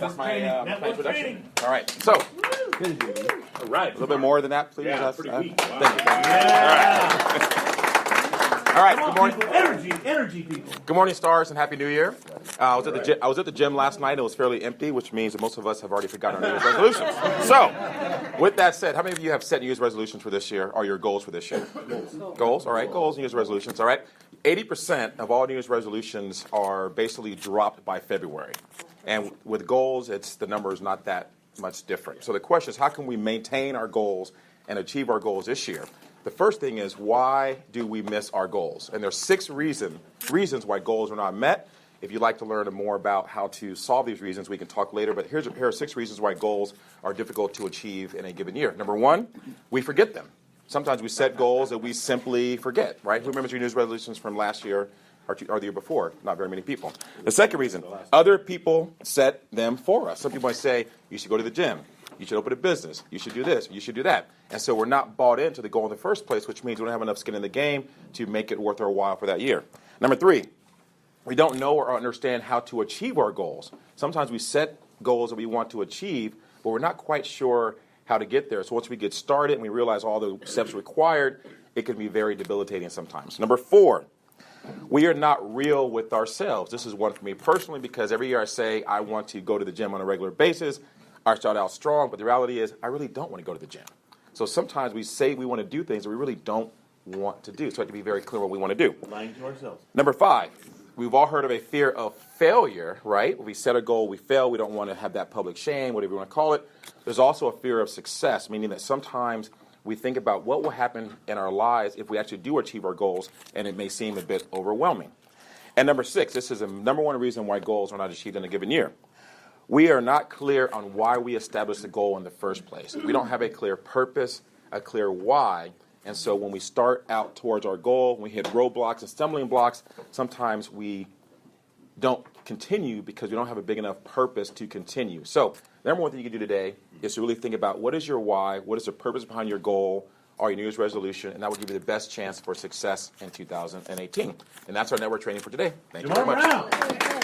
That's my introduction. All right, so All right. a little bit more than that, please. Yeah, pretty weak. Wow. Thank you. Yeah. All right, good morning. Energy, people. Good morning, stars, and happy New Year. I was at the gym last night. It was fairly empty, which means that most of us have already forgotten our New Year's resolutions. So, with that said, how many of you have set New Year's resolutions for this year, or your goals for this year? Goals, all right. Goals, New Year's resolutions, all right. 80% of all New Year's resolutions are basically dropped by February. And with goals, the number is not that much different. So the question is, how can we maintain our goals and achieve our goals this year? The first thing is, why do we miss our goals? And there's 6 reasons why goals are not met. If you'd like to learn more about how to solve these reasons, we can talk later. But here are 6 reasons why goals are difficult to achieve in a given year. Number 1, we forget them. Sometimes we set goals that we simply forget, right? Who remembers your New Year's resolutions from last year or the year before? Not very many people. The second reason, other people set them for us. Some people might say, you should go to the gym. You should open a business. You should do this. You should do that. And so we're not bought into the goal in the first place, which means we don't have enough skin in the game to make it worth our while for that year. Number 3, we don't know or understand how to achieve our goals. Sometimes we set goals that we want to achieve, but we're not quite sure how to get there. So once we get started and we realize all the steps required, it can be very debilitating sometimes. Number 4, we are not real with ourselves. This is one for me personally, because every year I say I want to go to the gym on a regular basis. I start out strong, but the reality is I really don't want to go to the gym. So sometimes we say we want to do things that we really don't want to do. So I have to be very clear what we want to do. Lying to ourselves. Number 5, we've all heard of a fear of failure, right? When we set a goal, we fail. We don't want to have that public shame, whatever you want to call it. There's also a fear of success, meaning that sometimes we think about what will happen in our lives if we actually do achieve our goals, and it may seem a bit overwhelming. And number 6, this is the number 1 reason why goals are not achieved in a given year. We are not clear on why we established the goal in the first place. We don't have a clear purpose, a clear why. And so when we start out towards our goal, we hit roadblocks and stumbling blocks, sometimes we don't continue because we don't have a big enough purpose to continue. So the number 1 thing you can do today is to really think about what is your why, what is the purpose behind your goal, or your New Year's resolution, and that will give you the best chance for success in 2018. And that's our network training for today. Thank you very much.